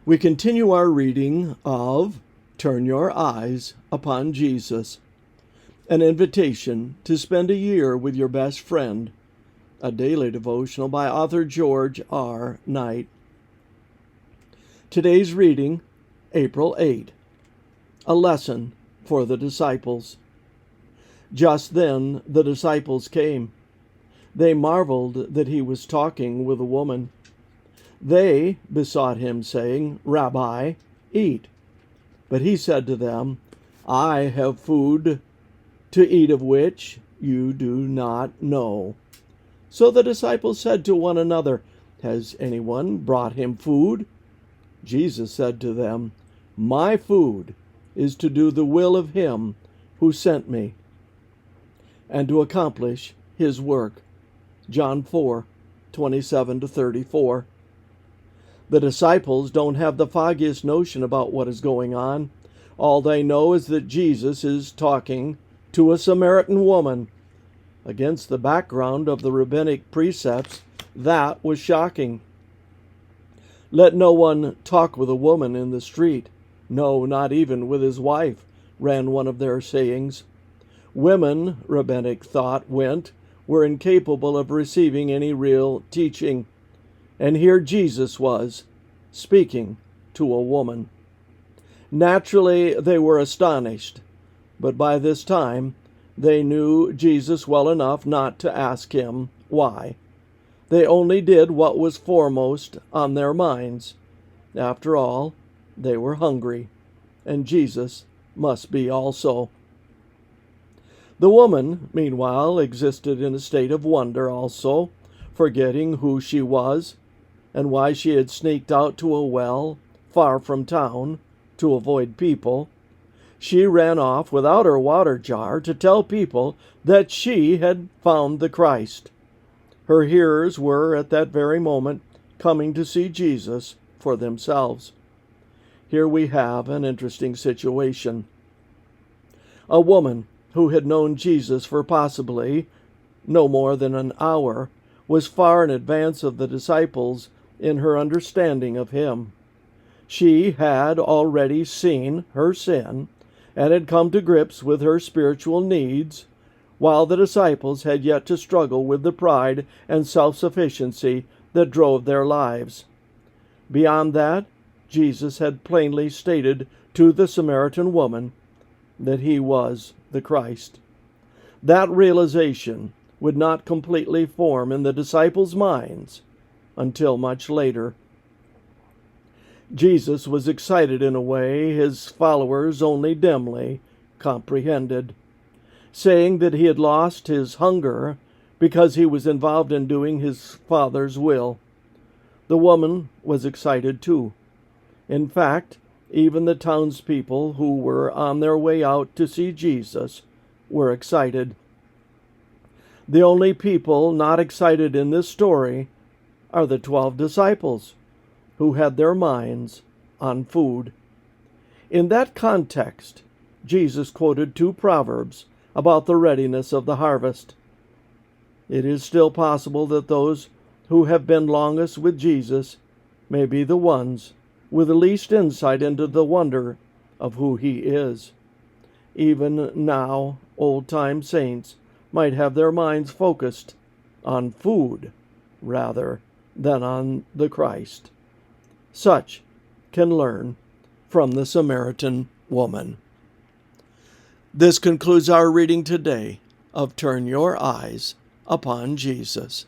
We continue our reading of Turn Your Eyes Upon Jesus, an invitation to spend a year with your best friend, a daily devotional by author George R. Knight. Today's reading, April 8, a lesson for the disciples. Just then the disciples came. They marveled that he was talking with a woman. They besought him, saying, Rabbi, eat. But he said to them, I have food to eat of which you do not know. So the disciples said to one another, Has anyone brought him food? Jesus said to them, My food is to do the will of him who sent me, and to accomplish his work. John 4:27-34. The disciples don't have the foggiest notion about what is going on. All they know is that Jesus is talking to a Samaritan woman. Against the background of the rabbinic precepts, that was shocking. Let no one talk with a woman in the street. No, not even with his wife, ran one of their sayings. Women, rabbinic thought went, were incapable of receiving any real teaching. And here Jesus was, speaking to a woman. Naturally, they were astonished, but by this time they knew Jesus well enough not to ask him why. They only did what was foremost on their minds. After all, they were hungry, and Jesus must be also. The woman, meanwhile, existed in a state of wonder also, forgetting who she was and why she had sneaked out to a well far from town to avoid people. She ran off without her water jar to tell people that she had found the Christ. Her hearers were at that very moment coming to see Jesus for themselves. Here we have an interesting situation. A woman who had known Jesus for possibly no more than an hour was far in advance of the disciples in her understanding of him. She had already seen her sin and had come to grips with her spiritual needs, while the disciples had yet to struggle with the pride and self-sufficiency that drove their lives. Beyond that, Jesus had plainly stated to the Samaritan woman that he was the Christ. That realization would not completely form in the disciples' minds until much later. Jesus was excited in a way his followers only dimly comprehended, saying that he had lost his hunger because he was involved in doing his Father's will. The woman was excited too. In fact, even the townspeople who were on their way out to see Jesus were excited. The only people not excited in this story are the 12 disciples, who had their minds on food. In that context, Jesus quoted 2 proverbs about the readiness of the harvest. It is still possible that those who have been longest with Jesus may be the ones with the least insight into the wonder of who he is. Even now, old-time saints might have their minds focused on food rather than on the Christ. Such can learn from the Samaritan woman. This concludes our reading today of Turn Your Eyes Upon Jesus.